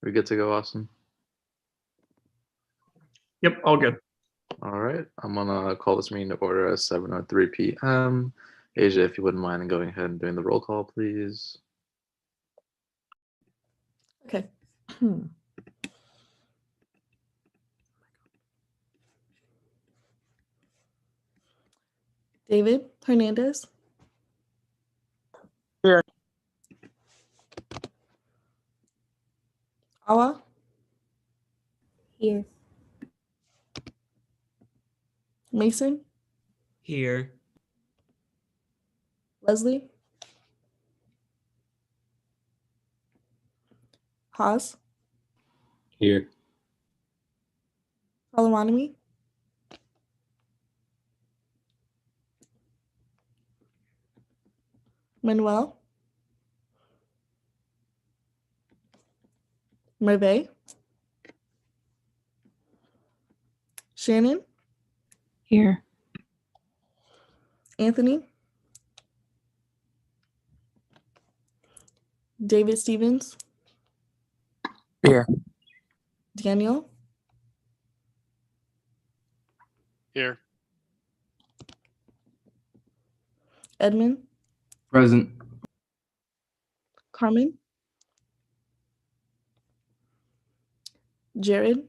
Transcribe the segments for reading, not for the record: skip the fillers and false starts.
We good to go, Austin? Yep, all good. All right. I'm gonna call this meeting to order at 7:03 p.m. Asia, if you wouldn't mind going ahead and doing the roll call, please. Okay. David Hernandez. Here. Awa. Here. Mason. Here. Leslie. Haas. Here. Palawanami. Manuel. Merve. Shannon. Here. Anthony. David Stevens. Here. Daniel. Here. Edmund. Present. Carmen. Jared.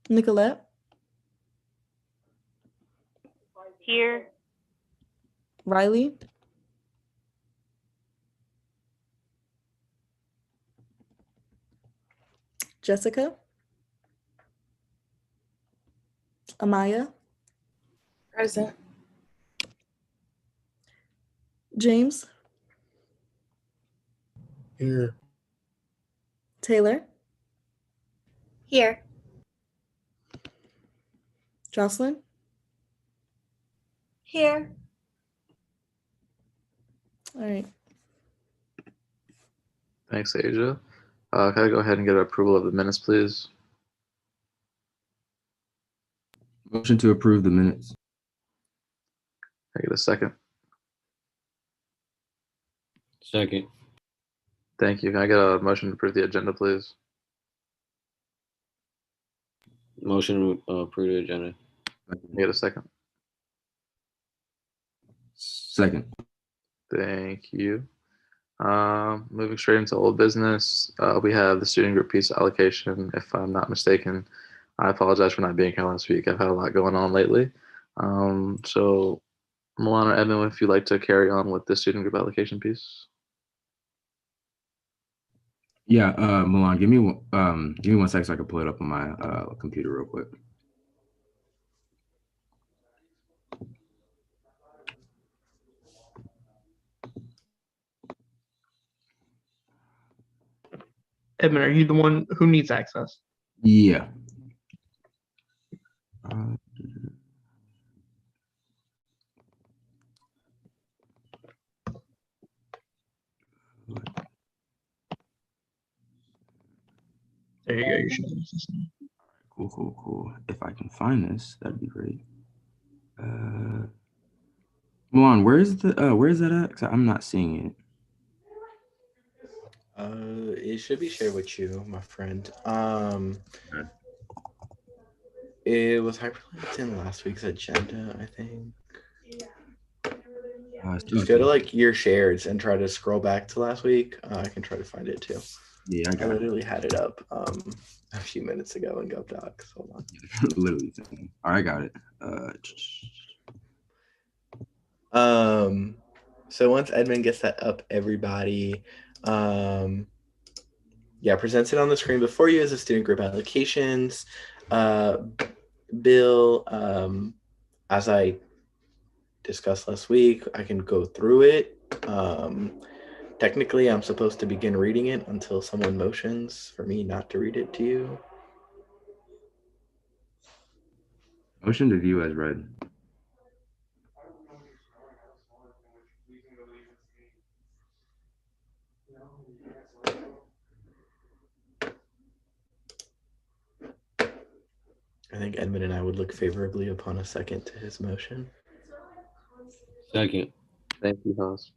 Nicolette. Here. Riley. Jessica. Amaya. Present. James. Here. Taylor. Here. Jocelyn. Here. All right. Thanks, Asia. Can I go ahead and get approval of the minutes, please? Motion to approve the minutes. Can I get a second? Second. Thank you. Can I get a motion to approve the agenda, please? Motion to approve the agenda. Can I get a second? Second. Thank you. Moving straight into old business, we have the student group piece allocation. If I'm not mistaken, I apologize for not being here last week. I've had a lot going on lately. So, Milan or Evan, if you'd like to carry on with the student group allocation piece. Yeah, Milan, give me 1 second so I can pull it up on my computer real quick. Edmund, are you the one who needs access? Yeah. There you go. You should have access now. Cool. If I can find this, that'd be great. Milan, where is that at? 'Cause I'm not seeing it. It should be shared with you, my friend. Okay. It was hyperlinked in last week's agenda, I think. Just go to like your shares and try to scroll back to last week. I can try to find it too. Yeah, I I got it. literally had it up a few minutes ago in GovDocs. Hold on. Literally. All right, I got it. So once Edmund gets that up, everybody, presents it on the screen before you as a student group allocations. Bill, as I discussed last week, I can go through it. Technically, I'm supposed to begin reading it until someone motions for me not to read it to you. Motion to view as read. I think Edmund and I would look favorably upon a second to his motion. Second. Thank you, Haas.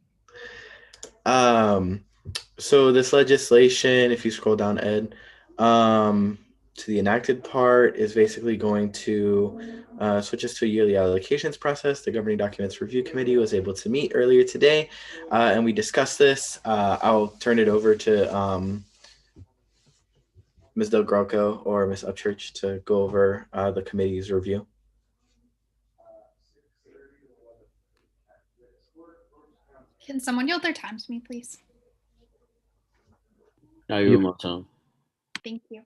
So this legislation, if you scroll down, Ed, to the enacted part is basically going to switch us to a yearly allocations process. The Governing Documents Review Committee was able to meet earlier today, and we discussed this. I'll turn it over to Ms. Del Grocco or Ms. Upchurch to go over the committee's review. Can someone yield their time to me, please? Now you more time. Thank you.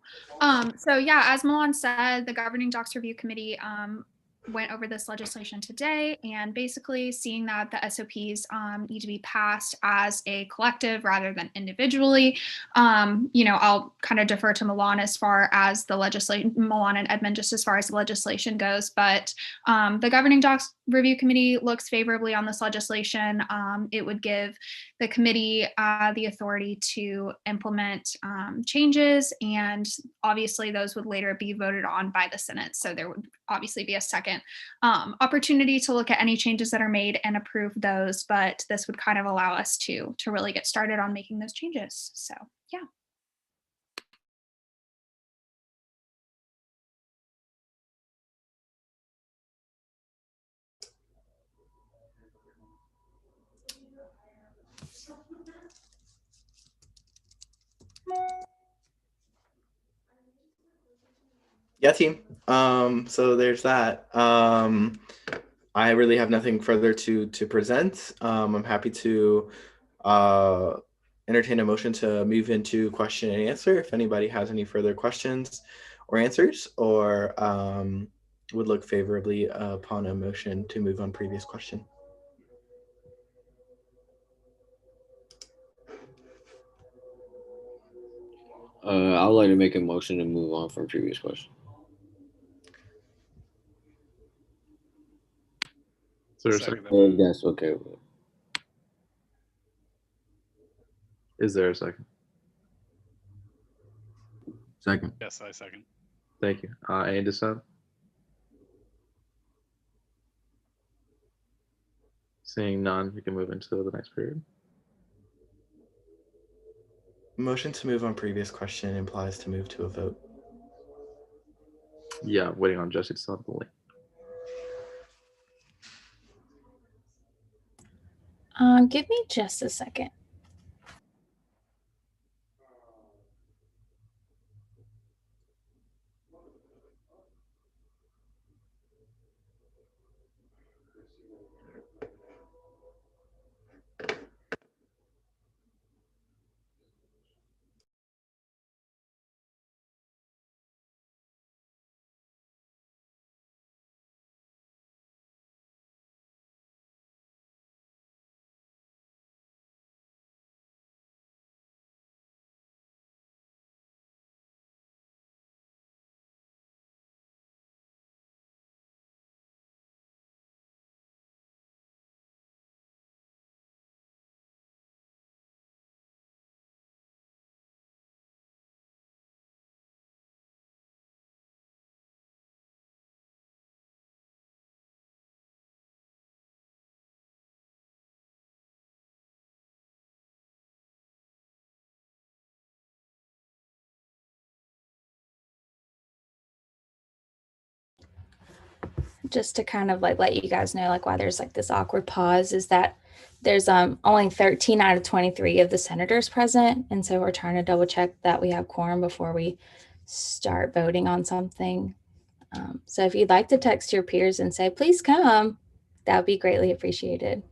So yeah, as Milan said, the Governing Docs Review Committee went over this legislation today, and basically seeing that the SOPs need to be passed as a collective rather than individually. I'll kind of defer to Milan as far as the legislation, Milan and Edmund, just as far as the legislation goes, but the Governing Docs Review Committee looks favorably on this legislation. It would give the committee the authority to implement changes, and obviously those would later be voted on by the Senate. So there would obviously be a second opportunity to look at any changes that are made and approve those, but this would kind of allow us to really get started on making those changes. So yeah. Yeah, team. So there's that. I really have nothing further to present. I'm happy to entertain a motion to move into question and answer. If anybody has any further questions or answers, or would look favorably upon a motion to move on previous question. I would like to make a motion to move on from previous question. Is there a Second second? that. That's okay. Is there a second? Second. Yes, I second. Thank you. Any dissent? Seeing none, we can move into the next period. Motion to move on previous question implies to move to a vote. Yeah, waiting on Jesse to set up the link. Give me just a second. Just to kind of like let you guys know like why there's like this awkward pause is that there's only 13 out of 23 of the senators present, and so we're trying to double check that we have quorum before we start voting on something. So if you'd like to text your peers and say please come, that would be greatly appreciated.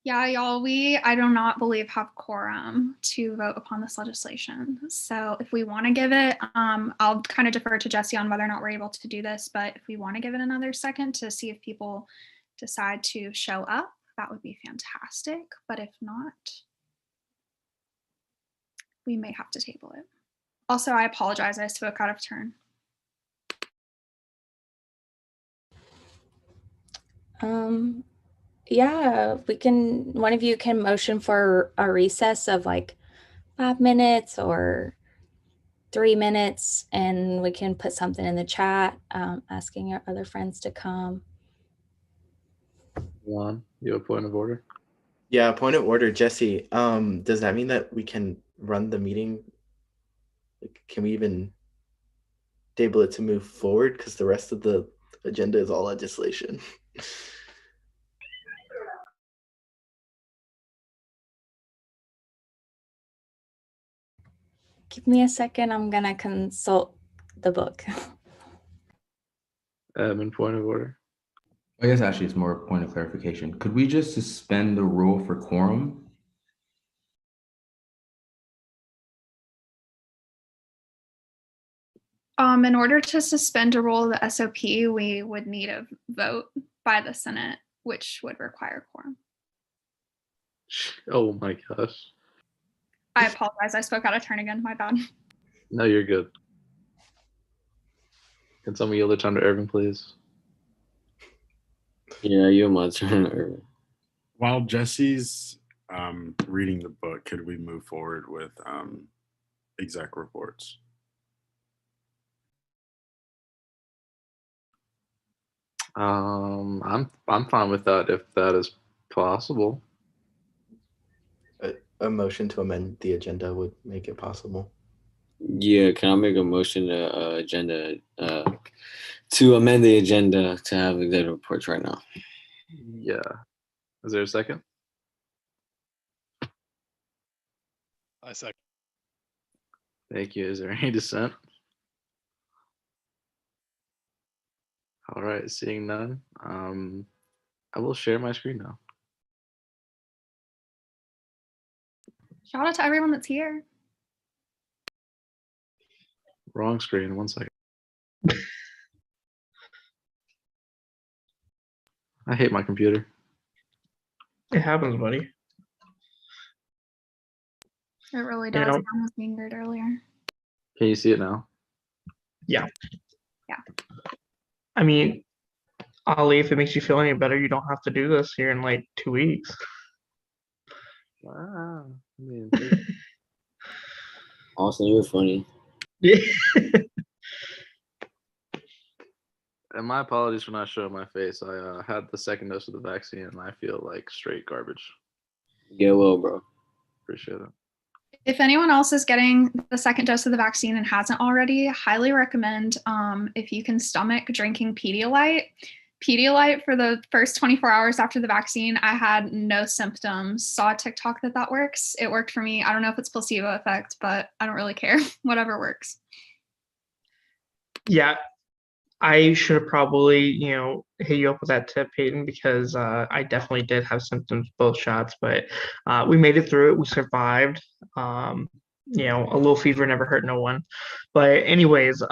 Yeah, y'all, I do not believe have quorum to vote upon this legislation. So if we want to give it, I'll kind of defer to Jesse on whether or not we're able to do this, but if we want to give it another second to see if people decide to show up, that would be fantastic. But if not, we may have to table it. Also, I apologize, I spoke out of turn. Yeah, one of you can motion for a recess of like 5 minutes or 3 minutes, and we can put something in the chat asking your other friends to come. Juan, you have a point of order? Yeah, point of order, Jesse. Does that mean that we can run the meeting? Like, can we even able it to move forward? Because the rest of the agenda is all legislation. Give me a second. I'm gonna consult the book. Admin, point of order. I guess actually it's more a point of clarification. Could we just suspend the rule for quorum? In order to suspend a rule of the SOP, we would need a vote by the Senate, which would require quorum. Oh my gosh. I apologize. I spoke out of turn again. My bad. No, you're good. Can someone yield their time to Irvin, please? Yeah, you have my turn, Irvin. While Jesse's reading the book, could we move forward with exec reports? I'm fine with that if that is possible. A motion to amend the agenda would make it possible. Yeah, can I make a motion to to amend the agenda to have executive reports right now? Yeah. Is there a second? I second. Thank you. Is there any dissent? All right, seeing none, I will share my screen now. Shout out to everyone that's here. Wrong screen, 1 second. I hate my computer. It happens, buddy. It really You does. know- Mine was being weird earlier. Can you see it now? Yeah. Yeah. I mean, Ollie, if it makes you feel any better, you don't have to do this here in like 2 weeks. Wow. I mean, Austin, you're funny. Yeah. and my apologies for not showing my face. I had the second dose of the vaccine and I feel like straight garbage. Get well, bro. Appreciate it. If anyone else is getting the second dose of the vaccine and hasn't already, highly recommend if you can stomach drinking Pedialyte. Pedialyte for the first 24 hours after the vaccine, I had no symptoms. Saw a TikTok that works. It worked for me. I don't know if it's placebo effect, but I don't really care. Whatever works. Yeah, I should have probably, hit you up with that tip, Peyton, because I definitely did have symptoms both shots, but we made it through it. We survived. A little fever never hurt no one. But anyways,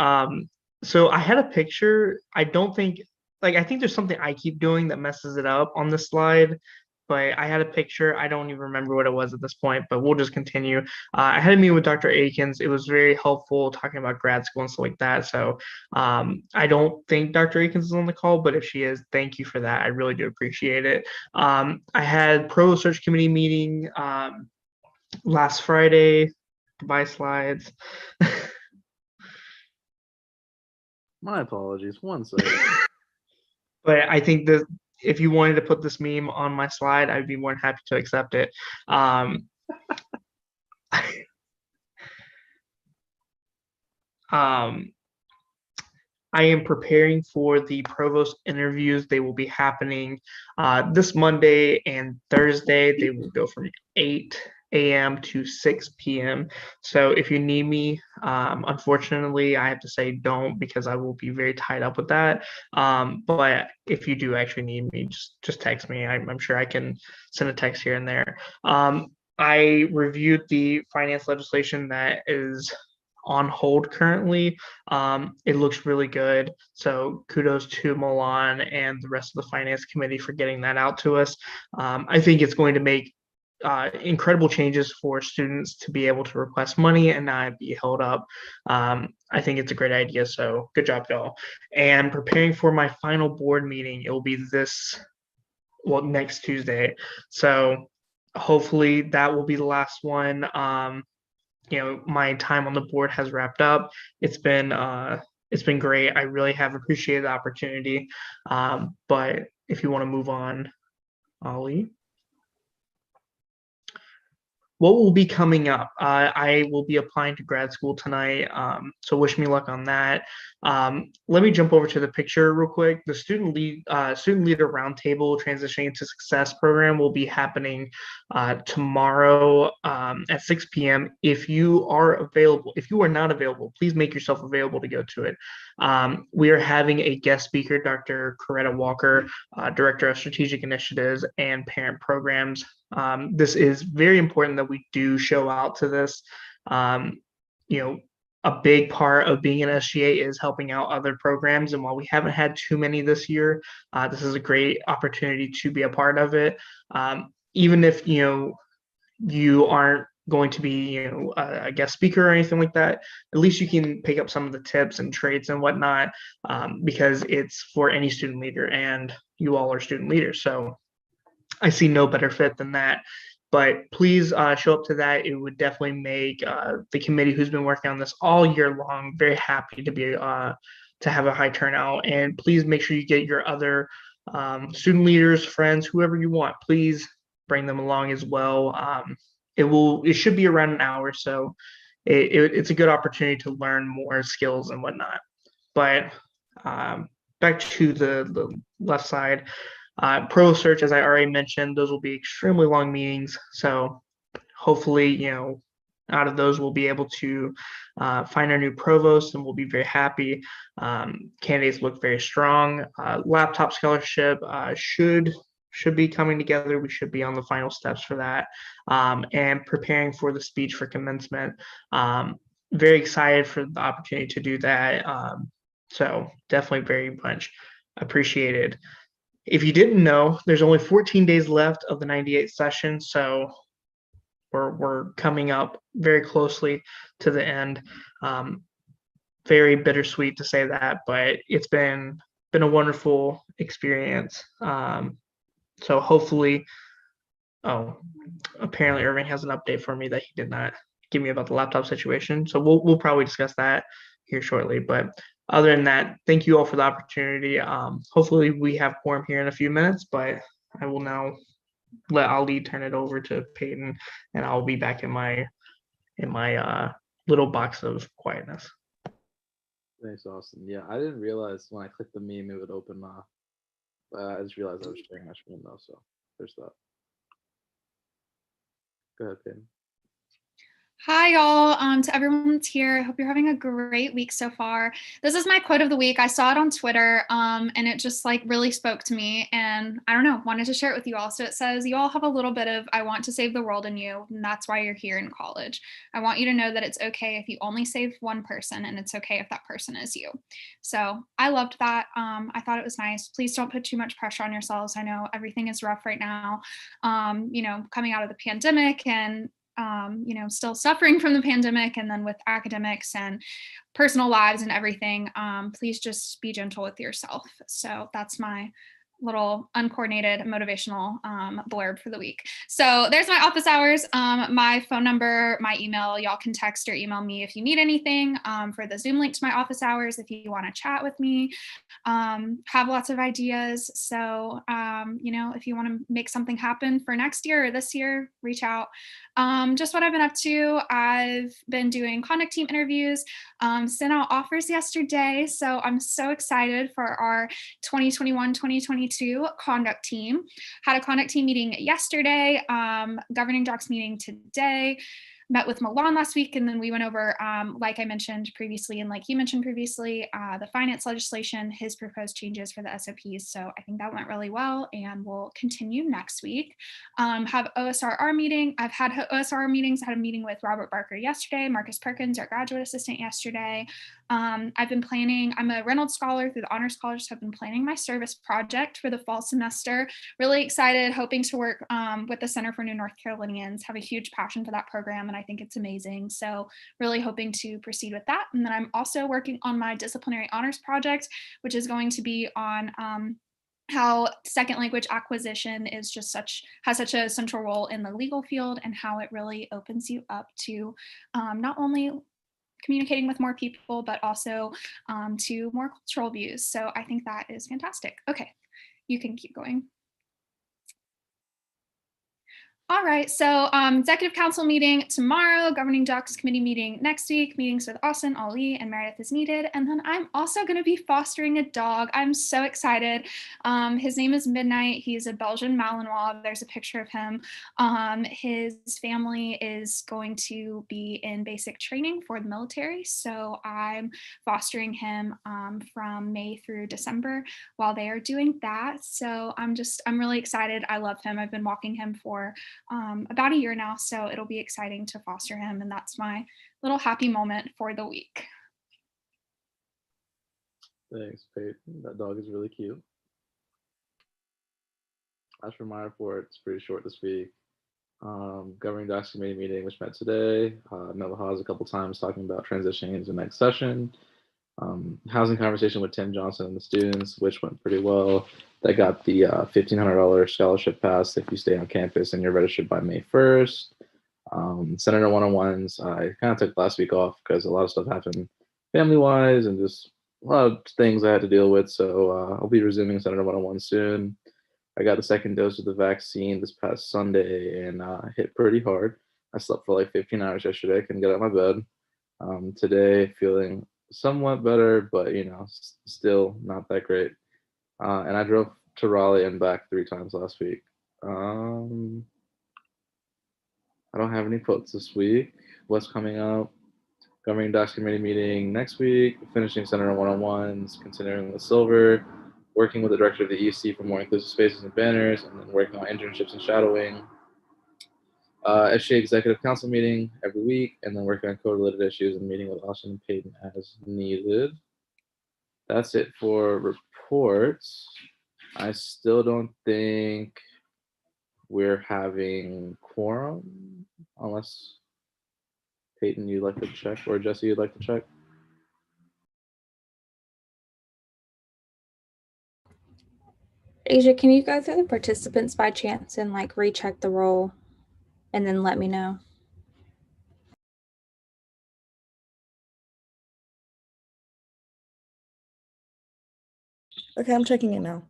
so I had a picture. I think there's something I keep doing that messes it up on this slide. But I had a picture. I don't even remember what it was at this point, but we'll just continue. I had a meeting with Dr. Akins. It was very helpful talking about grad school and stuff like that. So I don't think Dr. Akins is on the call, but if she is, thank you for that. I really do appreciate it. I had Provo Search Committee meeting last Friday. Goodbye slides. My apologies. 1 second. But I think that if you wanted to put this meme on my slide, I'd be more than happy to accept it. I am preparing for the provost interviews. They will be happening this Monday and Thursday. They will go from 8 a.m. to 6 p.m. So if you need me, unfortunately, I have to say don't, because I will be very tied up with that. But if you do actually need me, just text me. I'm sure I can send a text here and there. I reviewed the finance legislation that is on hold currently. It looks really good. So kudos to Milan and the rest of the finance committee for getting that out to us. I think it's going to make incredible changes for students to be able to request money and not be held up. I think it's a great idea. So good job, y'all. And preparing for my final board meeting, it will be this next Tuesday. So hopefully that will be the last one. My time on the board has wrapped up. It's been great. I really have appreciated the opportunity. But if you want to move on, Ollie. What will be coming up? I will be applying to grad school tonight, so wish me luck on that. Let me jump over to the picture real quick. The student leader roundtable transitioning to success program will be happening tomorrow at 6 p.m. If you are available, if you are not available, please make yourself available to go to it. We are having a guest speaker, Dr. Coretta Walker, Director of Strategic Initiatives and Parent Programs. This is very important that we do show out to this. A big part of being an SGA is helping out other programs. And while we haven't had too many this year, this is a great opportunity to be a part of it. Even if, you aren't going to be, a guest speaker or anything like that, at least you can pick up some of the tips and traits and whatnot, because it's for any student leader, and you all are student leaders. So I see no better fit than that. But please show up to that. It would definitely make the committee, who's been working on this all year long, very happy to be to have a high turnout. And please make sure you get your other student leaders, friends, whoever you want. Please bring them along as well. It should be around an hour, so it's a good opportunity to learn more skills and whatnot. But back to the left side. Pro search, as I already mentioned, those will be extremely long meetings. So hopefully, out of those, we'll be able to find our new provost, and we'll be very happy. Candidates look very strong. Laptop scholarship should be coming together. We should be on the final steps for that, and preparing for the speech for commencement. Very excited for the opportunity to do that. So definitely very much appreciated. If you didn't know, there's only 14 days left of the 98th session, so we're coming up very closely to the end. Very bittersweet to say that, but it's been a wonderful experience. So hopefully, apparently Irving has an update for me that he did not give me about the laptop situation. So we'll probably discuss that here shortly. But other than that, thank you all for the opportunity. Hopefully we have quorum here in a few minutes, but I will now let Ali turn it over to Peyton, and I'll be back in my little box of quietness. Thanks, Austin. Yeah, I didn't realize when I clicked the meme it would open. I just realized I was sharing my screen though, so there's that. Go ahead, Peyton. Hi, y'all. To everyone that's here, I hope you're having a great week so far. This is my quote of the week. I saw it on Twitter, and it just really spoke to me. And I don't know, wanted to share it with you all. So it says, you all have a little bit of, I want to save the world in you, and that's why you're here in college. I want you to know that it's okay if you only save one person, and it's okay if that person is you. So I loved that. I thought it was nice. Please don't put too much pressure on yourselves. I know everything is rough right now, coming out of the pandemic, and still suffering from the pandemic, and then with academics and personal lives and everything. Please just be gentle with yourself. So that's my little uncoordinated motivational blurb for the week. So there's my office hours, my phone number, my email. Y'all can text or email me if you need anything, for the Zoom link to my office hours if you want to chat with me. Have lots of ideas. So, if you want to make something happen for next year or this year, reach out. Just what I've been up to. I've been doing conduct team interviews, sent out offers yesterday. So I'm so excited for our 2021-2022 conduct team. Had a conduct team meeting yesterday, governing docs meeting today. Met with Milan last week, and then we went over, like I mentioned previously, and like you mentioned previously, the finance legislation, his proposed changes for the SOPs. So I think that went really well, and we'll continue next week. Have OSRR meeting. I've had OSRR meetings. I had a meeting with Robert Barker yesterday, Marcus Perkins, our graduate assistant, yesterday. I've been planning, I'm a Reynolds Scholar through the Honors College, so I've been planning my service project for the fall semester. Really excited, hoping to work with the Center for New North Carolinians, have a huge passion for that program, and I think it's amazing. So really hoping to proceed with that. And then I'm also working on my disciplinary honors project, which is going to be on how second language acquisition is just has such a central role in the legal field, and how it really opens you up to not only communicating with more people, but also to more cultural views. So I think that is fantastic. Okay, you can keep going. All right, so executive council meeting tomorrow, governing docs committee meeting next week, meetings with Austin, Ali, and Meredith is needed. And then I'm also going to be fostering a dog. I'm so excited. His name is Midnight. He's a Belgian Malinois. There's a picture of him. His family is going to be in basic training for the military. So I'm fostering him from May through December while they are doing that. So I'm really excited. I love him. I've been walking him for about a year now, so it'll be exciting to foster him, and that's my little happy moment for the week. Thanks, Peyton. That dog is really cute. As for my report, it's pretty short this week. Governing Docs Committee meeting, which met today. Met with Haas a couple times talking about transitioning into the next session. Housing conversation with Tim Johnson and the students, which went pretty well. They got the $1,500 scholarship pass if you stay on campus and you're registered by May 1st. Senator one-on-ones, I kind of took last week off because a lot of stuff happened family-wise and just a lot of things I had to deal with. So I'll be resuming Senator one-on-one soon. I got the second dose of the vaccine this past Sunday and hit pretty hard. I slept for like 15 hours yesterday, couldn't get out of my bed. Today, feeling somewhat better, but still not that great. And I drove to Raleigh and back 3 times last week. I don't have any quotes this week. What's coming up? Governing Docs Committee meeting next week, finishing Senator one-on-ones, continuing with Silver, working with the director of the EC for more inclusive spaces and banners, and then working on internships and shadowing. SGA Executive Council meeting every week, and then working on code-related issues and meeting with Austin and Peyton as needed. That's it for reports. I still don't think we're having quorum, unless Peyton, you'd like to check, or Jesse, you'd like to check. Asia, can you go through the participants by chance and like recheck the roll and then let me know? Okay, I'm checking it now.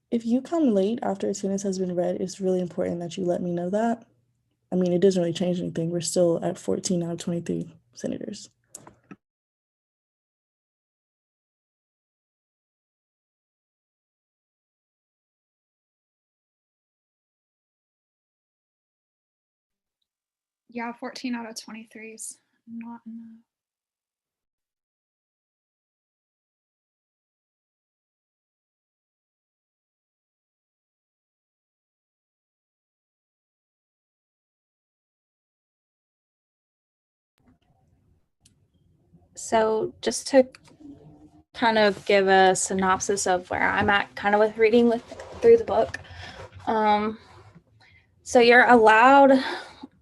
If you come late after attendance has been read, it's really important that you let me know that. I mean, it doesn't really change anything. We're still at 14 out of 23 senators. Yeah, 14 out of 23 is not enough. So just to kind of give a synopsis of where I'm at kind of with reading through the book. So you're allowed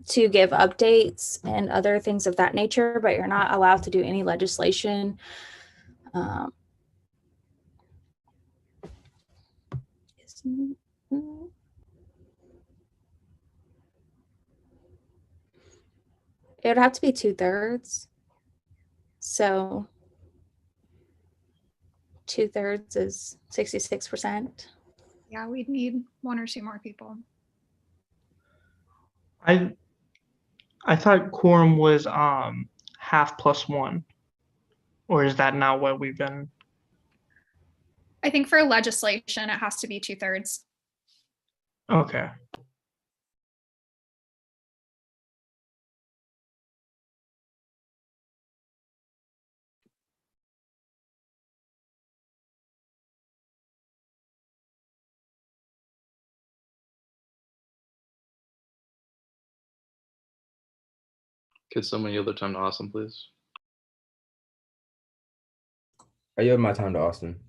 to give updates and other things of that nature, but you're not allowed to do any legislation. It would have to be 2/3. So 2/3 is 66%. Yeah, we'd need 1 or 2 more people. I thought quorum was half plus 1, or is that not what we've been? I think for legislation, it has to be 2/3. Okay. Could someone yield their time to Austin, please? I yield my time to Austin.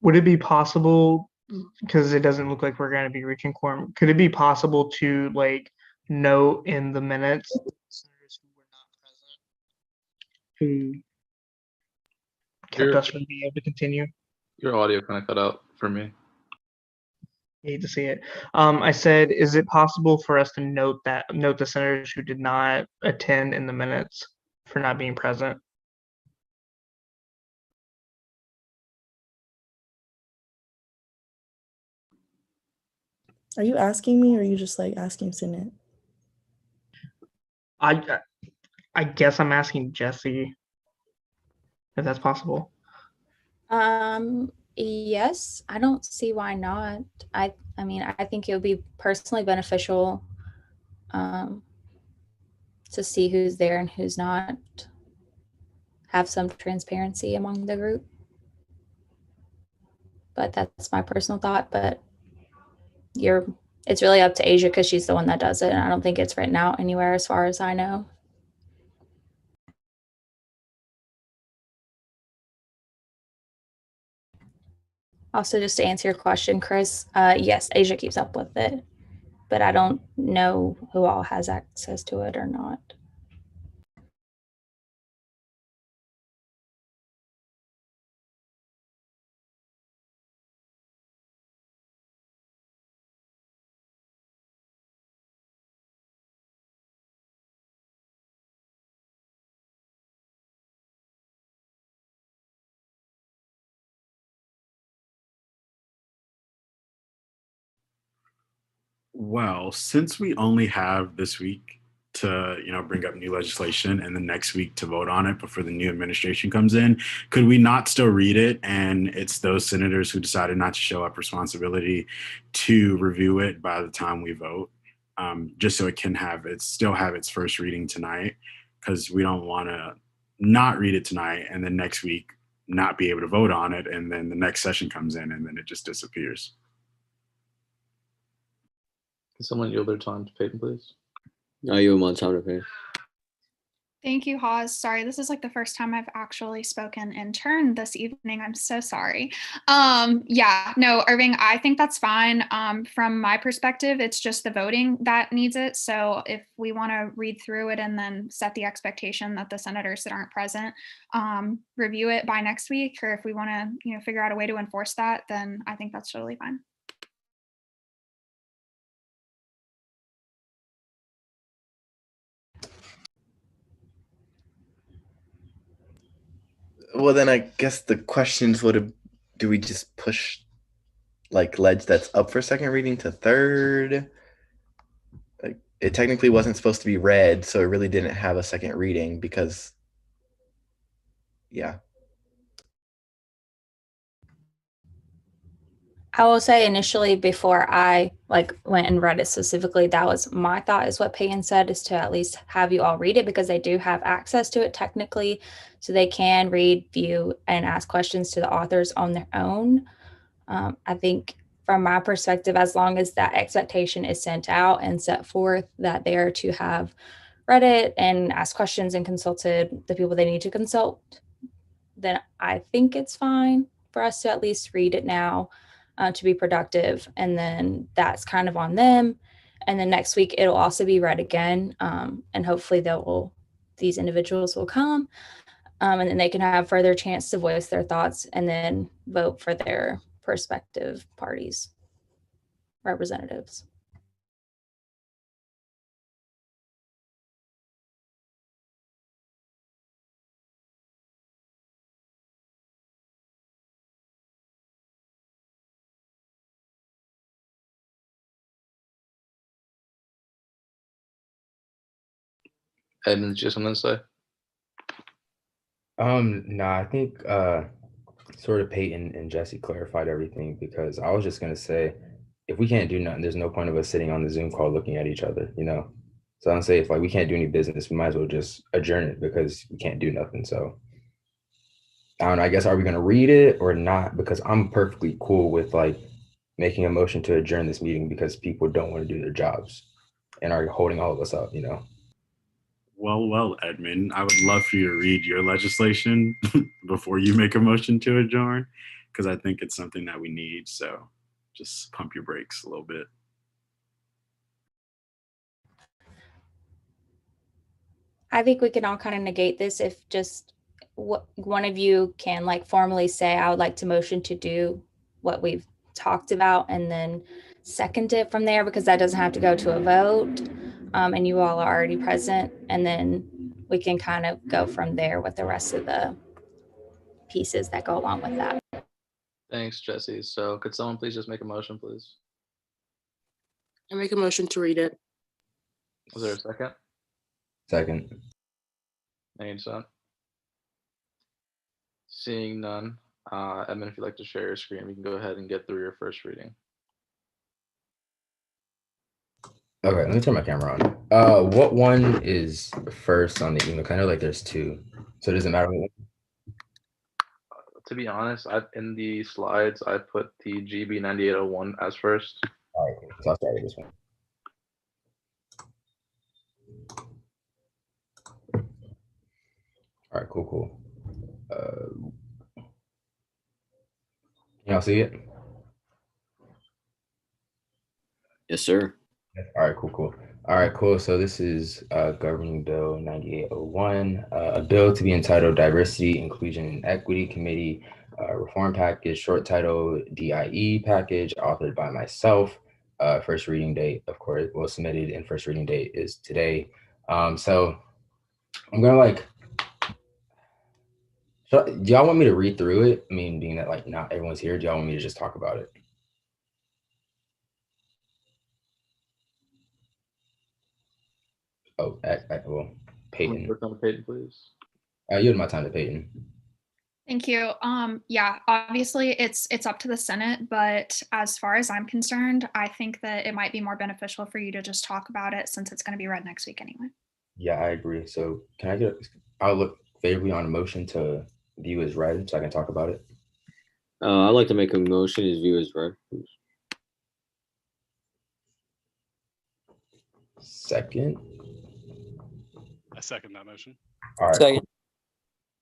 Would it be possible, because it doesn't look like we're going to be reaching quorum, could it be possible to like note in the minutes senators who were not present, who kept us from being able to continue? Your audio kind of cut out for me. Hate to see it. I said, is it possible for us to note the senators who did not attend in the minutes for not being present? Are you asking me, or are you just like asking Senate? I guess I'm asking Jesse if that's possible. Yes, I don't see why not. I mean, I think it would be personally beneficial to see who's there and who's not. Have some transparency among the group. But that's my personal thought. But it's really up to Asia because she's the one that does it. And I don't think it's written out anywhere as far as I know. Also, just to answer your question, Chris, yes, Asia keeps up with it, but I don't know who all has access to it or not. Well, since we only have this week to, bring up new legislation and the next week to vote on it before the new administration comes in, could we not still read it? And it's those senators who decided not to show up responsibility to review it by the time we vote, just so it can still have its first reading tonight, because we don't want to not read it tonight and then next week not be able to vote on it. And then the next session comes in and then it just disappears. Can someone yield their time to Peyton, please? I yield my time to Peyton. Thank you, Hawes. Sorry, this is like the first time I've actually spoken in turn this evening. I'm so sorry. Yeah, no, Irving, I think that's fine. From my perspective, it's just the voting that needs it. So if we want to read through it and then set the expectation that the senators that aren't present review it by next week, or if we want to, figure out a way to enforce that, then I think that's totally fine. Well, then I guess the questions do we just push like ledge that's up for second reading to third? Like, it technically wasn't supposed to be read, so it really didn't have a second reading because, yeah. I will say initially, before I went and read it specifically, that was my thought, is what Peyton said, is to at least have you all read it, because they do have access to it technically, so they can read, view, and ask questions to the authors on their own. I think from my perspective, as long as that expectation is sent out and set forth that they are to have read it and asked questions and consulted the people they need to consult, then I think it's fine for us to at least read it now to be productive. And then that's kind of on them. And then next week it'll also be read again. And hopefully these individuals will come and then they can have further chance to voice their thoughts and then vote for their prospective parties' representatives. Edmund, just something to say? No, I think sort of Peyton and Jesse clarified everything, because I was just gonna say, if we can't do nothing, there's no point of us sitting on the Zoom call looking at each other, you know? So I'm saying if like we can't do any business, we might as well just adjourn it because we can't do nothing. So I don't know, I guess, are we gonna read it or not? Because I'm perfectly cool with like making a motion to adjourn this meeting because people don't want to do their jobs and are holding all of us up, you know? Well, Edmund, I would love for you to read your legislation before you make a motion to adjourn, because I think it's something that we need. So just pump your brakes a little bit. I think we can all kind of negate this if just one of you can like formally say, I would like to motion to do what we've talked about, and then second it from there, because that doesn't have to go to a vote. And you all are already present, and then we can kind of go from there with the rest of the pieces that go along with that. Thanks, Jesse. So could someone please just make a motion, please? I make a motion to read it. Was there a second? Second. Any dissent? Seeing none, Edmund, if you'd like to share your screen, we can go ahead and get through your first reading. Okay, let me turn my camera on. What one is first on the email? I know like there's two, so does it matter? To be honest, in the slides, I put the GB 9801 as first. All right, so I'll start with this one. All right, cool. Can y'all see it? Yes, sir. All right, cool. All right, cool. So this is Governing Bill 9801, a bill to be entitled Diversity, Inclusion, and Equity Committee Reform Package, short title DIE Package, authored by myself. First reading date, of course, was submitted, and first reading date is today. So I'm gonna do y'all want me to read through it? I mean, being that like not everyone's here, do y'all want me to just talk about it? Oh, well, Peyton. Peyton, please. Yield my time to Peyton. Thank you. Yeah, obviously it's up to the Senate, but as far as I'm concerned, I think that it might be more beneficial for you to just talk about it since it's going to be read next week anyway. Yeah, I agree. So I'll look favorably on a motion to view as read so I can talk about it. I'd like to make a motion as view as read. Second. I second that motion. All right. Second.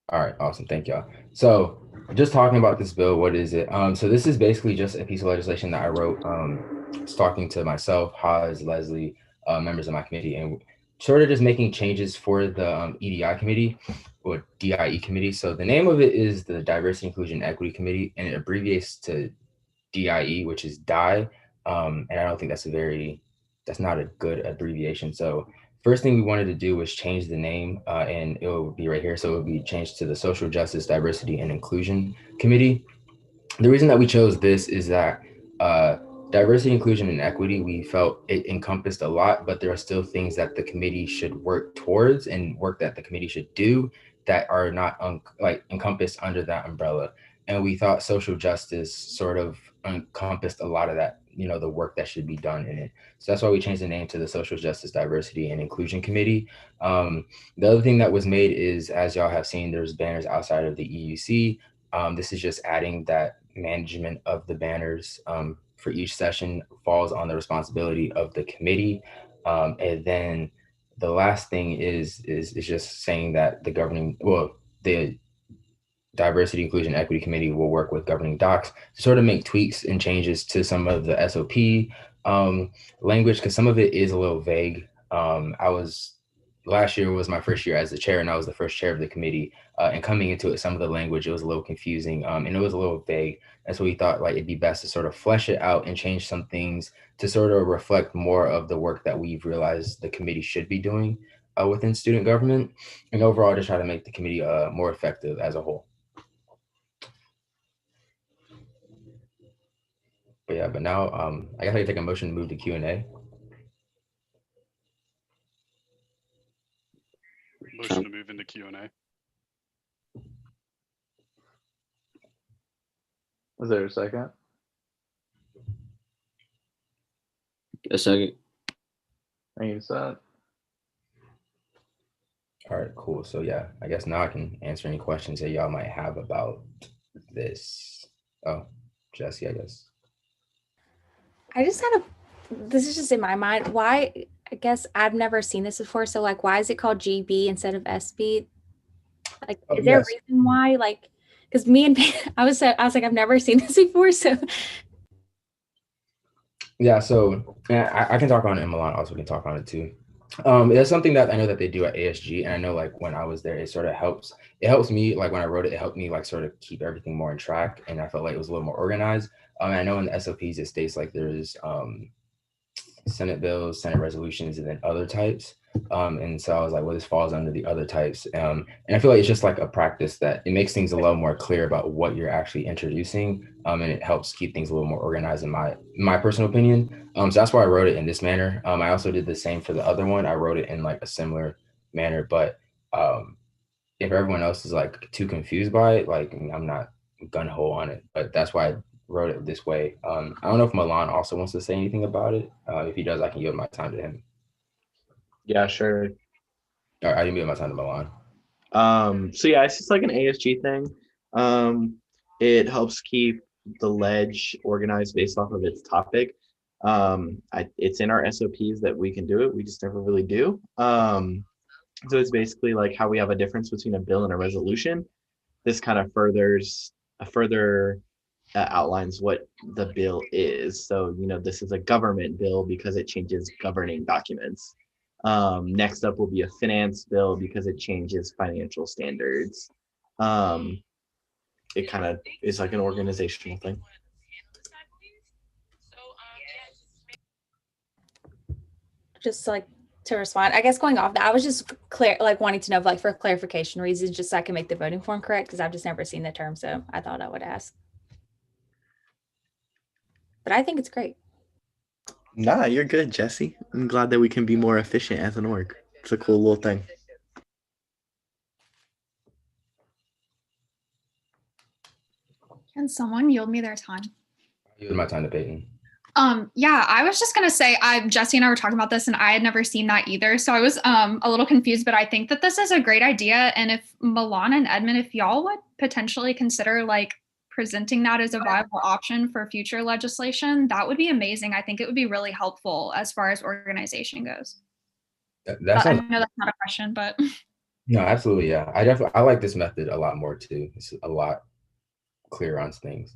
All right, awesome. Thank y'all. So just talking about this bill, what is it? So this is basically just a piece of legislation that I wrote, talking to myself, Haas, Leslie, members of my committee, and sort of just making changes for the EDI committee or DIE committee. So the name of it is the Diversity, Inclusion, Equity Committee, and it abbreviates to DIE, which is DIE. And I don't think that's not a good abbreviation. So first thing we wanted to do was change the name, and it will be right here. So it will be changed to the Social Justice, Diversity, and Inclusion Committee. The reason that we chose this is that diversity, inclusion, and equity, we felt it encompassed a lot, but there are still things that the committee should work towards and work that the committee should do that are not encompassed under that umbrella. And we thought social justice sort of encompassed a lot of that, the work that should be done in it. So that's why we changed the name to the Social Justice, Diversity, and Inclusion Committee. The other thing that was made is, as y'all have seen, there's banners outside of the EUC. This is just adding that management of the banners for each session falls on the responsibility of the committee. And then the last thing is just saying that the Diversity, Inclusion, Equity Committee will work with governing docs to sort of make tweaks and changes to some of the SOP language, because some of it is a little vague. Last year was my first year as the chair, and I was the first chair of the committee. And coming into it, some of the language, it was a little confusing, and it was a little vague. And so we thought like it'd be best to sort of flesh it out and change some things to sort of reflect more of the work that we've realized the committee should be doing within student government, and overall just try to make the committee more effective as a whole. But yeah, but now I guess I can take a motion to move to Q&A. Motion to move into Q&A. Is there a second? A second. Thank you, Seth. All right, cool. So yeah, I guess now I can answer any questions that y'all might have about this. Oh, Jesse, I guess. I just had this is just in my mind. Why, I guess I've never seen this before. So like, why is it called GB instead of SB? Like, is there a reason why? Like, because me and I was like, I've never seen this before. So yeah, so yeah, I can talk on it, and Milan also can talk on it too. It's something that I know that they do at ASG, and I know like when I was there, it sort of helps. It helps me, like when I wrote it, it helped me like sort of keep everything more in track, and I felt like it was a little more organized. I know in the SOPs it states like there's Senate bills, Senate resolutions, and then other types. And so I was like, well, this falls under the other types. And I feel like it's just like a practice that it makes things a little more clear about what you're actually introducing. And it helps keep things a little more organized in my personal opinion. So that's why I wrote it in this manner. I also did the same for the other one. I wrote it in like a similar manner, but if everyone else is like too confused by it, like I'm not gun-ho on it, but that's why I wrote it this way. I don't know if Milan also wants to say anything about it. If he does, I can yield my time to him. Yeah, sure. All right, I can yield my time to Milan. So yeah, it's just like an ASG thing. It helps keep the ledge organized based off of its topic. It's in our SOPs that we can do it. We just never really do. So it's basically like how we have a difference between a bill and a resolution. This kind of further outlines what the bill is. So, this is a government bill because it changes governing documents. Next up will be a finance bill because it changes financial standards. It kind of is like an organizational thing. just like to respond, I guess going off that, I was just wanting to know, like for clarification reasons, just so I can make the voting form correct, because I've just never seen the term, so I thought I would ask. But I think it's great. Nah, you're good, Jesse. I'm glad that we can be more efficient as an org. It's a cool little thing. Can someone yield me their time? Yield my time to Peyton. Yeah, I was just gonna say, Jesse and I were talking about this, and I had never seen that either, so I was a little confused. But I think that this is a great idea, and if Milan and Edmund, if y'all would potentially consider like presenting that as a viable option for future legislation, that would be amazing. I think it would be really helpful as far as organization goes. I know that's not a question, but no, absolutely, yeah. I like this method a lot more too. It's a lot clearer on things.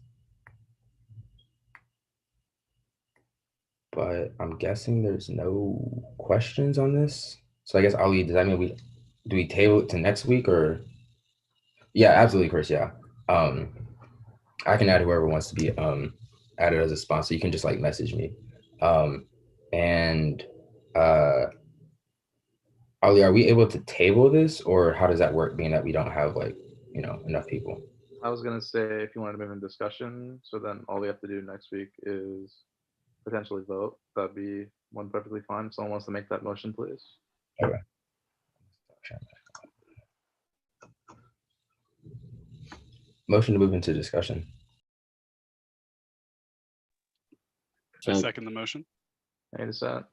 But I'm guessing there's no questions on this. So I guess Ali, does that mean do we table it to next week or? Yeah, absolutely, Chris. Yeah. I can add whoever wants to be added as a sponsor. You can just like message me. And Ali, are we able to table this, or how does that work, being that we don't have like, enough people? I was gonna say if you wanted to move in discussion, so then all we have to do next week is potentially vote. That'd be one perfectly fine. If someone wants to make that motion, please. Okay. Motion to move into discussion. I second the motion. Any dissent?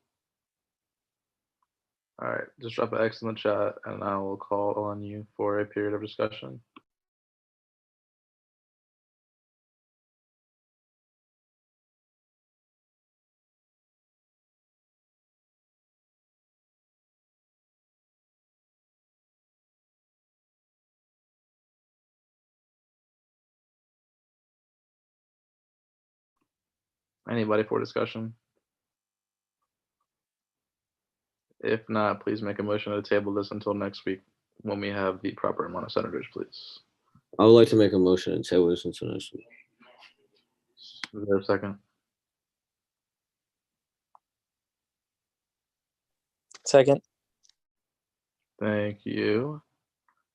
All right, just drop an X in the chat and I will call on you for a period of discussion. Anybody for discussion? If not, please make a motion to table this until next week when we have the proper amount of senators, please. I would like to make a motion to table this until next week. Is there a second? Second. Thank you.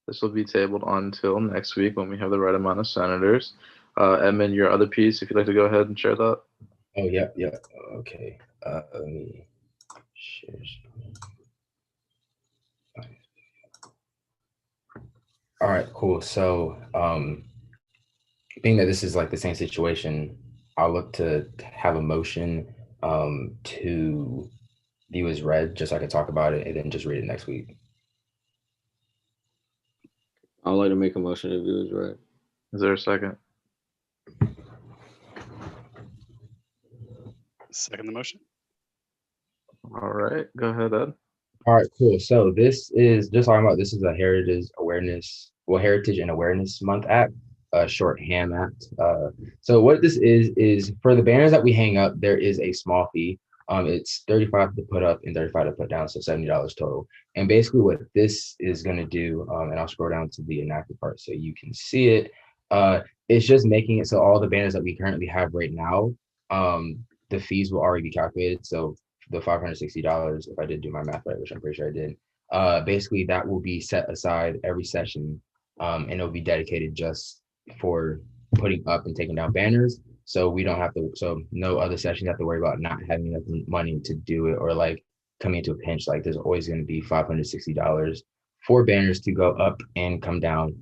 This will be tabled until next week when we have the right amount of senators. Edmund, your other piece, if you'd like to go ahead and share that. Oh, yeah. Okay. Let me share screen. All right, cool. So, being that this is like the same situation, I'll look to have a motion to view as read, just so I can talk about it and then just read it next week. I would like to make a motion to view as read. Is there a second? Second the motion. All right, go ahead, Ed. All right, cool. So this is just talking about, this is a Heritage and Awareness Month Act, short HAM Act. So what this is for the banners that we hang up, there is a small fee. It's $35 to put up and $35 to put down, so $70 total. And basically what this is going to do, and I'll scroll down to the enacted part so you can see it. It's just making it so all the banners that we currently have right now, the fees will already be calculated. So the $560, if I did do my math right, which I'm pretty sure I did, basically that will be set aside every session, and it'll be dedicated just for putting up and taking down banners. So we don't have to, so no other sessions have to worry about not having enough money to do it, or like coming into a pinch. Like there's always going to be $560 for banners to go up and come down.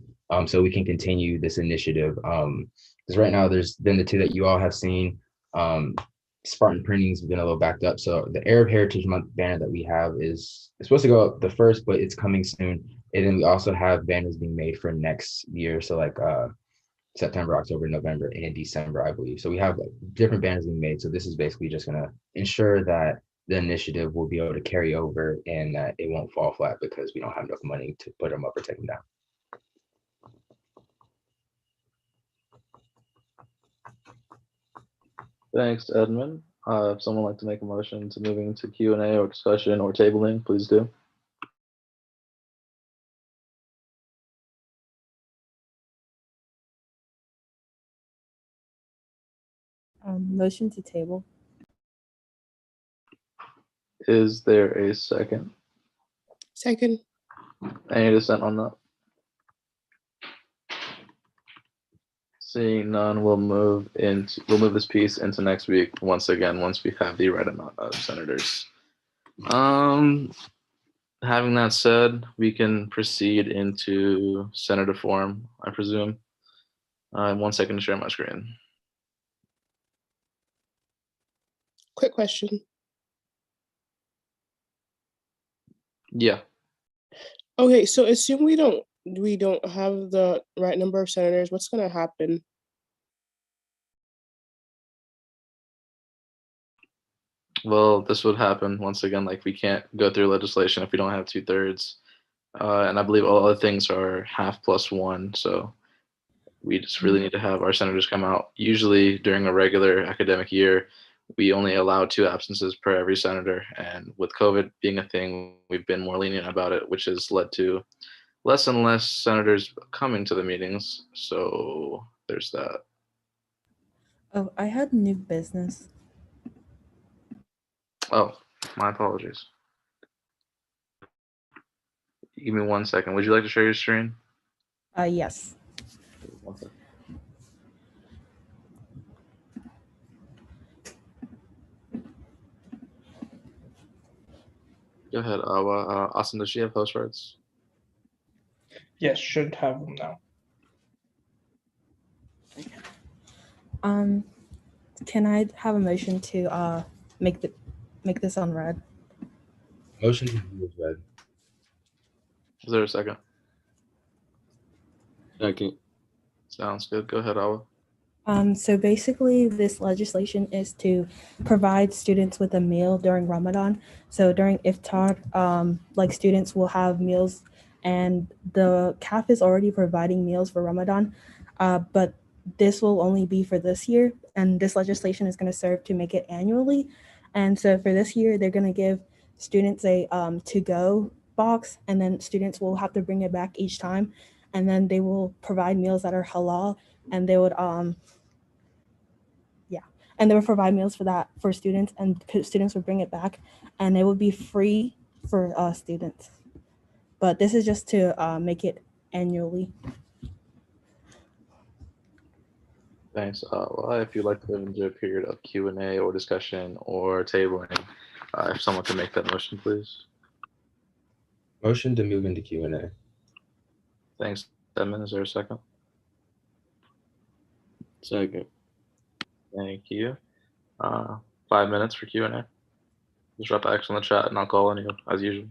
So we can continue this initiative. Because right now there's been the two that you all have seen. Spartan Printing's been a little backed up. So the Arab Heritage Month banner that we have it's supposed to go up the 1st, but it's coming soon. And then we also have banners being made for next year. So like September, October, November, and December, I believe. So we have different banners being made. So this is basically just going to ensure that the initiative will be able to carry over and that it won't fall flat because we don't have enough money to put them up or take them down. Thanks, Edmund. If someone would like to make a motion to moving into Q&A or discussion or tabling, please do. Motion to table. Is there a second? Second. Any dissent on that? Seeing none, we'll move this piece into next week once we have the right amount of senators. Having that said, we can proceed into senator forum, I presume. 1 second to share my screen. Quick question. Yeah. Okay, so assume we don't have the right number of senators. What's going to happen? Well, this would happen once again. Like we can't go through legislation if we don't have 2/3, and I believe all other things are half plus one. So we just really need to have our senators come out. Usually during a regular academic year, we only allow 2 absences per every senator. And with COVID being a thing, we've been more lenient about it, which has led to less and less senators coming to the meetings. So there's that. Oh, I had new business. Oh, my apologies. Give me 1 second. Would you like to share your screen? Yes. One second. Go ahead, Awa. Austin, does she have host rights? Yes, should have them now. Can I have a motion to make this on red? Motion to view as read. Is there a second? Second. Sounds good. Go ahead, Awa. So basically this legislation is to provide students with a meal during Ramadan. So during iftar, like students will have meals, and the CAF is already providing meals for Ramadan, but this will only be for this year, and this legislation is going to serve to make it annually. And so for this year, they're going to give students a to-go box, and then students will have to bring it back each time, and then they will provide meals that are halal, and they would and they would provide meals for that for students, and students would bring it back, and it would be free for students. But this is just to make it annually. Thanks. Well, if you'd like to move into a period of Q&A or discussion or tabling, if someone can make that motion, please. Motion to move into Q&A. Thanks, Edmund. Is there a second? Second. Thank you. 5 minutes for Q&A. Just drop X on the chat and I'll call on you as usual.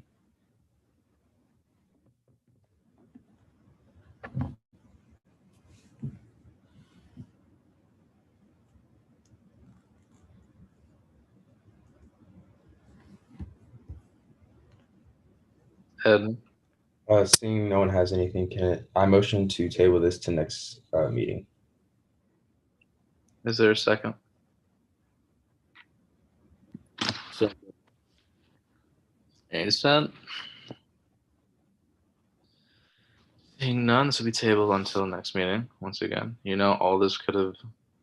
Ed, Seeing no one has anything, can I motion to table this to next meeting? is there a second? Second. Any dissent? Seeing none, this will be tabled until next meeting. Once again, you know, all this could have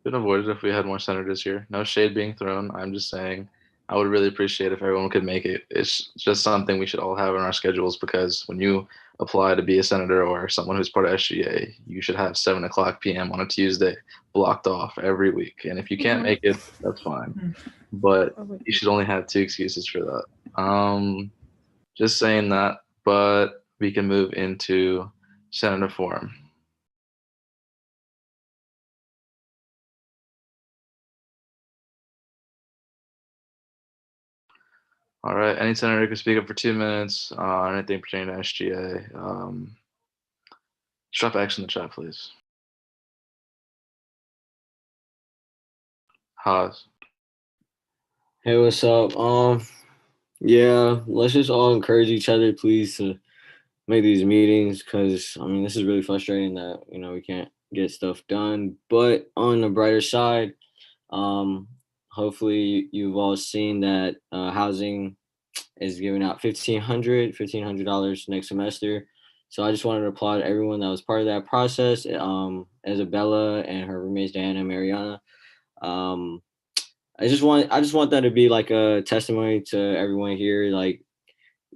been avoided if we had more senators here. No shade being thrown. I'm just saying I would really appreciate if everyone could make it. It's just something we should all have in our schedules, because when you apply to be a senator or someone who's part of SGA, you should have 7:00 p.m. on a Tuesday blocked off every week. And if you can't make it, that's fine. But you should only have 2 excuses for that. Just saying that, but we can move into Senator Forum. All right, any senator can speak up for 2 minutes on anything pertaining to SGA. Drop X in the chat, please. Haas. Hey, what's up? Yeah, let's just all encourage each other, please, to make these meetings, because I mean, this is really frustrating that, you know, we can't get stuff done. But on the brighter side, hopefully you've all seen that housing is giving out $1,500 next semester. So I just wanted to applaud everyone that was part of that process. Isabella and her roommates Diana and Mariana. I just want that to be like a testimony to everyone here. Like,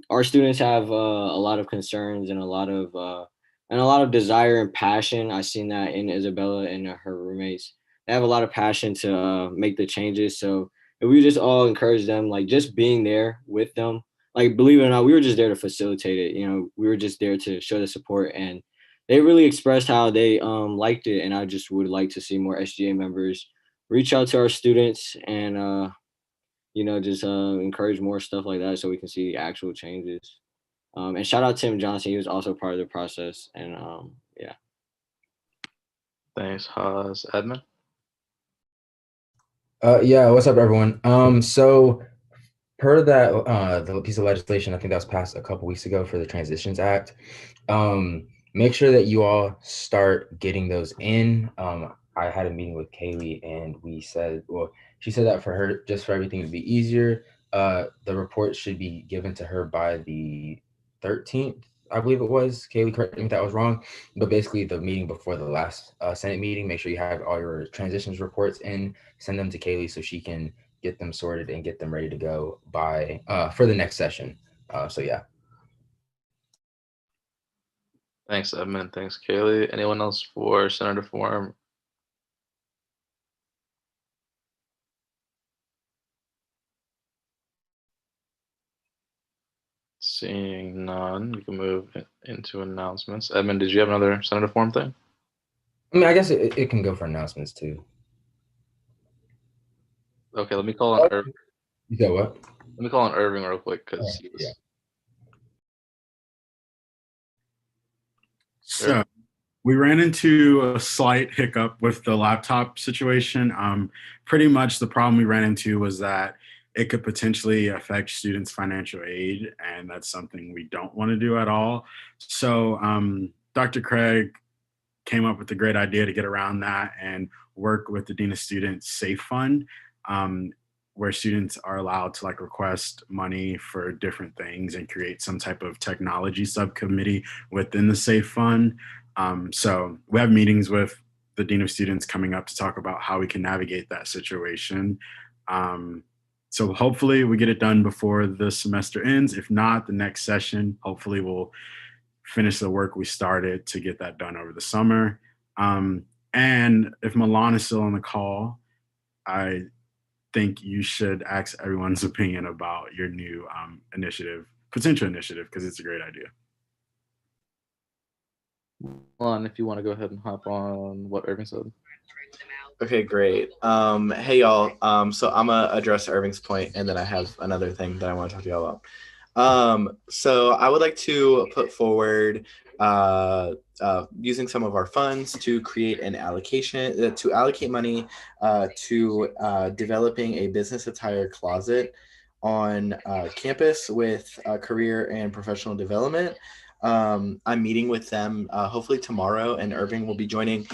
our students have a lot of concerns and a lot of desire and passion. I've seen that in Isabella and her roommates. They have a lot of passion to make the changes. So if we just all encourage them, like just being there with them, like, believe it or not, we were just there to facilitate it. You know, we were just there to show the support, and they really expressed how they liked it. And I just would like to see more SGA members reach out to our students and you know, just encourage more stuff like that so we can see actual changes. And shout out Tim Johnson. He was also part of the process. And yeah. Thanks, Haas. Edmund? Yeah, what's up, everyone? So per that the piece of legislation, I think that was passed a couple weeks ago for the Transitions Act, make sure that you all start getting those in. I had a meeting with Kaylee, and we said, well, she said that for her, just for everything to be easier, the report should be given to her by the 13th, I believe it was. Kaylee, correct me if that was wrong. But basically, the meeting before the last Senate meeting, make sure you have all your transitions reports in, send them to Kaylee so she can get them sorted and get them ready to go by for the next session. So yeah. Thanks, Edmund. Thanks, Kaylee. Anyone else for Senator Forum? Seeing none, we can move into announcements. Edmund, did you have another Senator Forum thing? I mean, I guess it can go for announcements too. Okay, let me call on Irving. You said what? Let me call on Irving real quick, because yeah. So we ran into a slight hiccup with the laptop situation. Pretty much the problem we ran into was that it could potentially affect students' financial aid, and that's something we don't want to do at all. So Dr. Craig came up with a great idea to get around that and work with the Dean of Students Safe Fund, where students are allowed to like request money for different things and create some type of technology subcommittee within the Safe Fund. So we have meetings with the Dean of Students coming up to talk about how we can navigate that situation. So hopefully we get it done before the semester ends. If not, the next session, hopefully we'll finish the work we started to get that done over the summer. And if Milan is still on the call, I think you should ask everyone's opinion about your new potential initiative, because it's a great idea. Milan, if you want to go ahead and hop on what Irving said. Okay, great. Hey y'all. So I'm gonna address Irving's point, and then I have another thing that I want to talk to y'all about. So I would like to put forward using some of our funds to create an allocation to allocate money to developing a business attire closet on campus with career and professional development. I'm meeting with them hopefully tomorrow, and Irving will be joining.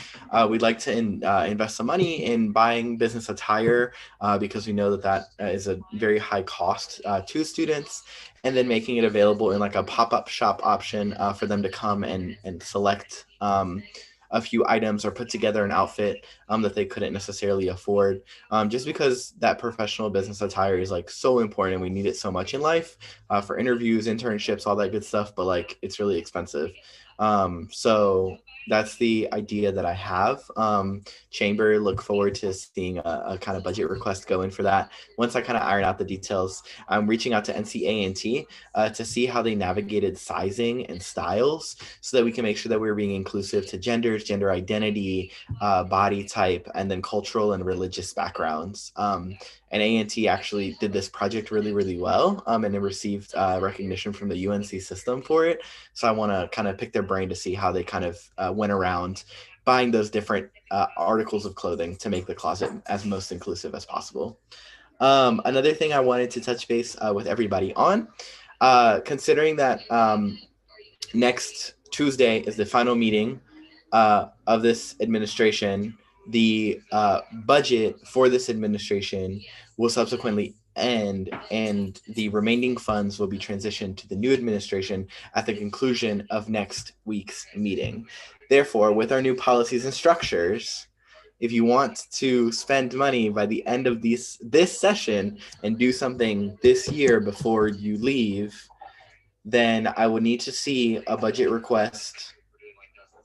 We'd like to invest some money in buying business attire because we know that is a very high cost to students, and then making it available in like a pop-up shop option for them to come and select a few items or put together an outfit that they couldn't necessarily afford, just because that professional business attire is like so important and we need it so much in life for interviews, internships, all that good stuff, but like it's really expensive. So that's the idea that I have. Chamber, look forward to seeing a kind of budget request go in for that. Once I kind of iron out the details, I'm reaching out to NCA&T to see how they navigated sizing and styles so that we can make sure that we're being inclusive to genders, gender identity, body type, and then cultural and religious backgrounds. And A&T actually did this project really, really well, and it received recognition from the UNC system for it. So I want to kind of pick their brain to see how they kind of went around buying those different articles of clothing to make the closet as most inclusive as possible. Another thing I wanted to touch base with everybody on, considering that next Tuesday is the final meeting of this administration, the budget for this administration will subsequently end, and the remaining funds will be transitioned to the new administration at the conclusion of next week's meeting. Therefore, with our new policies and structures, if you want to spend money by the end of this session and do something this year before you leave, then I would need to see a budget request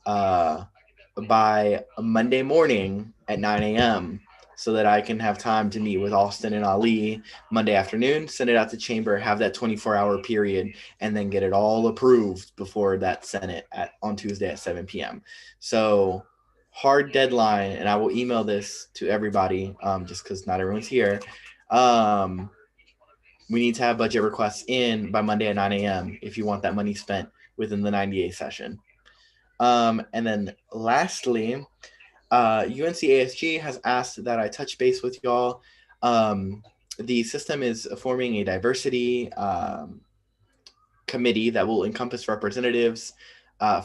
by Monday morning at 9 a.m. so that I can have time to meet with Austin and Ali Monday afternoon, send it out to Chamber, have that 24-hour period, and then get it all approved before that Senate on Tuesday at 7 p.m. So hard deadline, and I will email this to everybody just because not everyone's here. We need to have budget requests in by Monday at 9 a.m. if you want that money spent within the 90-day session. And then lastly, UNC-ASG has asked that I touch base with y'all. The system is forming a diversity committee that will encompass representatives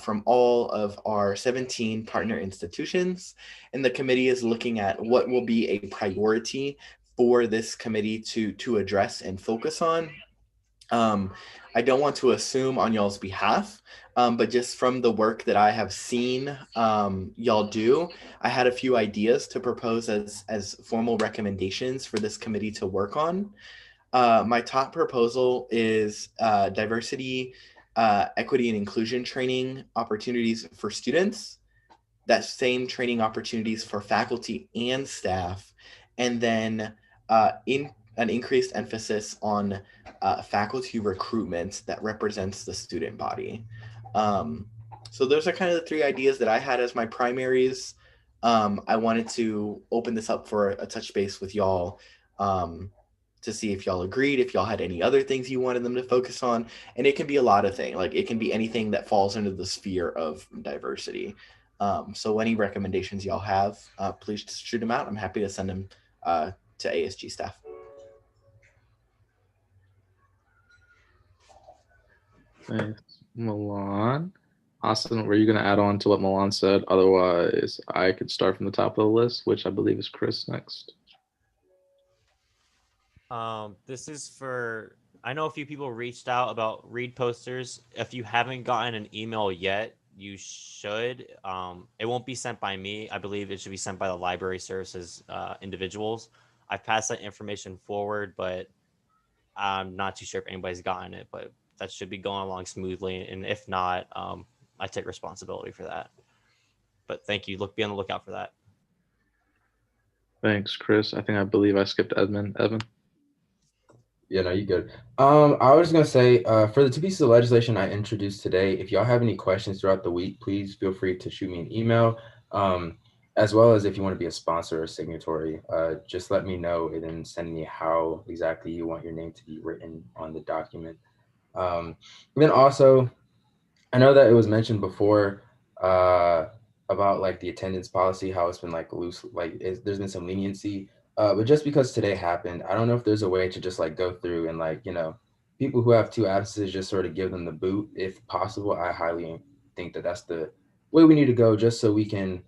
from all of our 17 partner institutions. And the committee is looking at what will be a priority for this committee to address and focus on. I don't want to assume on y'all's behalf, but just from the work that I have seen y'all do, I had a few ideas to propose as formal recommendations for this committee to work on. My top proposal is diversity, equity, and inclusion training opportunities for students, that same training opportunities for faculty and staff, and then an increased emphasis on faculty recruitment that represents the student body. So those are kind of the three ideas that I had as my primaries. I wanted to open this up for a touch base with y'all to see if y'all agreed, if y'all had any other things you wanted them to focus on. And it can be a lot of things. Like it can be anything that falls into the sphere of diversity. So any recommendations y'all have, please just shoot them out. I'm happy to send them to ASG staff. Thanks, Milan. Austin, were you going to add on to what Milan said? Otherwise, I could start from the top of the list, which I believe is Chris next. This is for, I know a few people reached out about read posters. If you haven't gotten an email yet, you should. It won't be sent by me. I believe it should be sent by the library services individuals. I've passed that information forward, but I'm not too sure if anybody's gotten it, but that should be going along smoothly. And if not, I take responsibility for that. But thank you. Be on the lookout for that. Thanks, Chris. I believe I skipped Edmund. Evan? Yeah, no, you good. I was gonna say, for the two pieces of legislation I introduced today, if y'all have any questions throughout the week, please feel free to shoot me an email. As well as if you want to be a sponsor or signatory, just let me know and then send me how exactly you want your name to be written on the document. Then also, I know that it was mentioned before about like the attendance policy, how it's been like loose, like there's been some leniency. But just because today happened, I don't know if there's a way to just like go through and like, you know, people who have 2 absences, just sort of give them the boot if possible. I highly think that that's the way we need to go, just so we can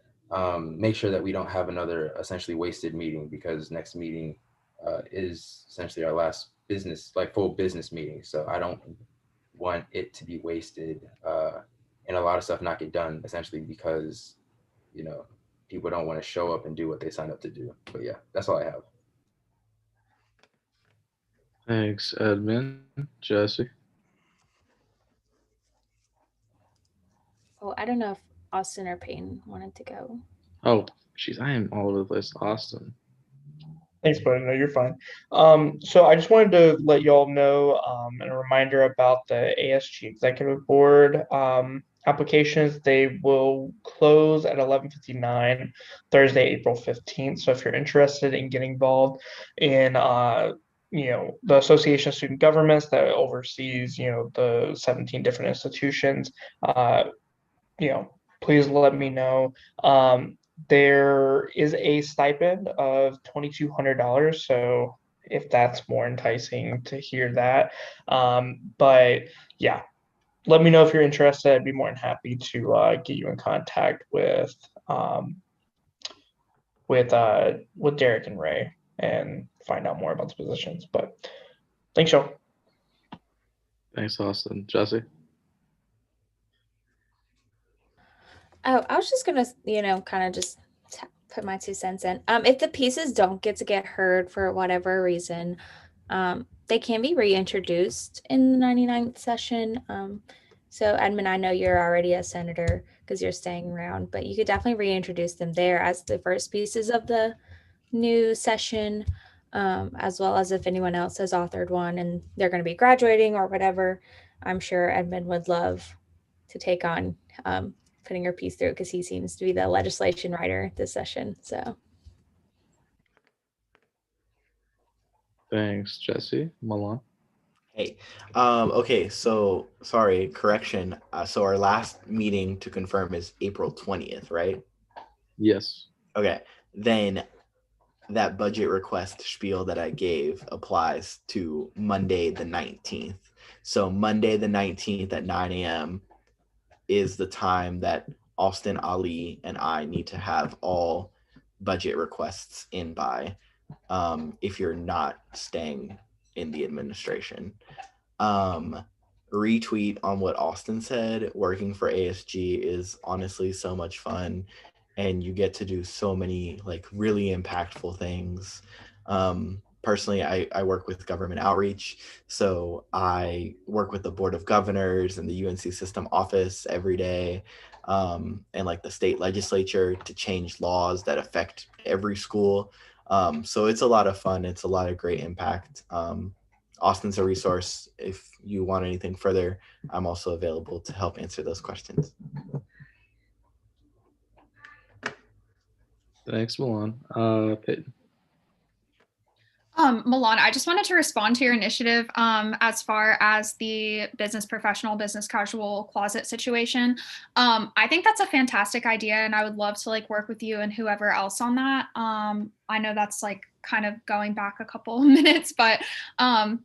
make sure that we don't have another essentially wasted meeting, because next meeting is essentially our last business, like full business meeting. So I don't want it to be wasted and a lot of stuff not get done essentially because, you know, people don't want to show up and do what they signed up to do. But yeah, that's all I have. Thanks, Edmund. Jesse? Oh, I don't know if Austin or Peyton wanted to go. Oh, jeez, I am all over the place. Austin. Thanks, buddy. No, you're fine. So I just wanted to let y'all know and a reminder about the ASG Executive Board applications. They will close at 11:59 Thursday, April 15th. So if you're interested in getting involved in you know, the Association of Student Governments that oversees, you know, the 17 different institutions, you know, please let me know. There is a stipend of $2,200. So if that's more enticing to hear that. But yeah, let me know if you're interested. I'd be more than happy to get you in contact with Derek and Ray and find out more about the positions. But thanks, y'all. Thanks, Austin. Jesse? Oh, I was just gonna, you know, kind of just put my 2 cents in. If the pieces don't get heard for whatever reason, they can be reintroduced in the 99th session. So Edmund, I know you're already a senator because you're staying around, but you could definitely reintroduce them there as the first pieces of the new session, as well as if anyone else has authored one and they're going to be graduating or whatever. I'm sure Edmund would love to take on putting your piece through because he seems to be the legislation writer this session. So thanks, Jesse. Milan? Hey, okay, so sorry, correction. So our last meeting to confirm is April 20th, right? Yes. Okay, then that budget request spiel that I gave applies to Monday the 19th. So Monday the 19th at 9 a.m. is the time that Austin, Ali, and I need to have all budget requests in by, if you're not staying in the administration. Retweet on what Austin said. Working for ASG is honestly so much fun, and you get to do so many like really impactful things. Personally, I work with government outreach, so I work with the Board of Governors and the UNC System Office every day, and like the state legislature to change laws that affect every school. So it's a lot of fun. It's a lot of great impact. Austin's a resource. If you want anything further, I'm also available to help answer those questions. Thanks, Milan. Peyton? Milan, I just wanted to respond to your initiative as far as the business professional, business casual closet situation. I think that's a fantastic idea, and I would love to like work with you and whoever else on that. I know that's like kind of going back a couple of minutes, but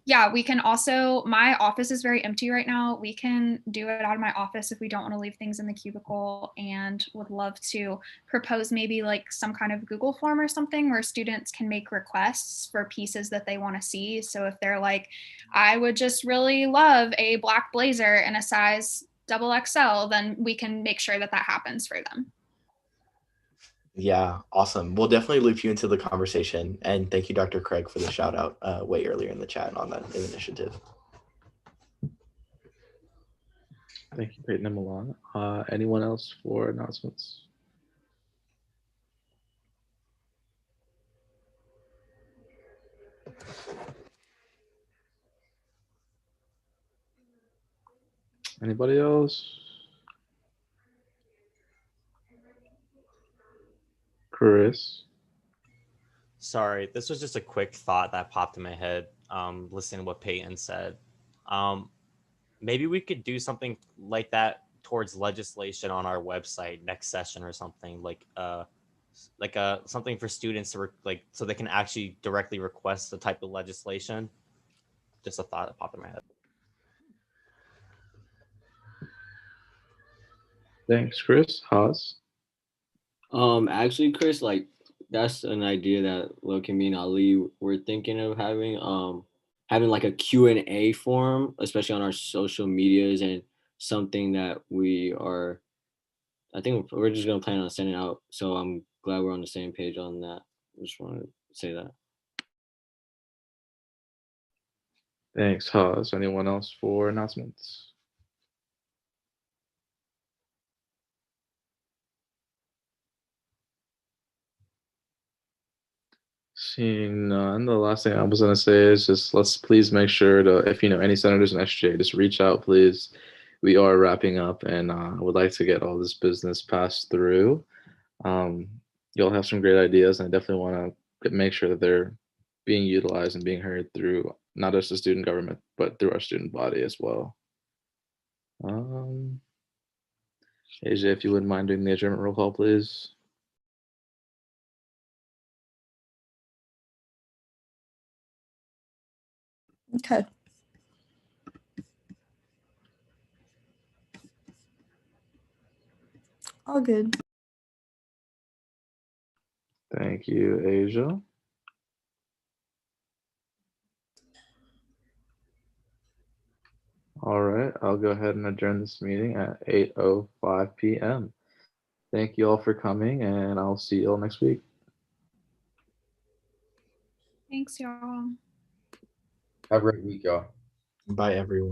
yeah, we can also, my office is very empty right now. We can do it out of my office if we don't want to leave things in the cubicle, and would love to propose maybe like some kind of Google form or something where students can make requests for pieces that they want to see. So if they're like, I would just really love a black blazer in a size XXL, then we can make sure that that happens for them. Yeah, awesome. We'll definitely loop you into the conversation. And thank you, Dr. Craig, for the shout out way earlier in the chat on that initiative. Thank you, Peyton and Milan. Anyone else for announcements? Anybody else? Chris? Sorry, this was just a quick thought that popped in my head, listening to what Peyton said. Maybe we could do something like that towards legislation on our website next session or something, like something for students to so they can actually directly request the type of legislation. Just a thought that popped in my head. Thanks, Chris. Haas? Actually, Chris, like that's an idea that Loki and Ali were thinking of having having like a Q&A forum, especially on our social medias, and something that I think we're just gonna plan on sending out. So I'm glad we're on the same page on that. I just wanted to say that. Thanks, Haas. Anyone else for announcements? Seeing none, the last thing I was going to say is just let's please make sure to, if you know any senators in SJ, just reach out, please. We are wrapping up, and I would like to get all this business passed through. You'll have some great ideas, and I definitely want to make sure that they're being utilized and being heard through not just the student government, but through our student body as well. AJ, if you wouldn't mind doing the adjournment roll call, please. Okay. All good. Thank you, Asia. All right, I'll go ahead and adjourn this meeting at 8:05 p.m. Thank you all for coming, and I'll see you all next week. Thanks, y'all. Have a great week, y'all. Bye, everyone.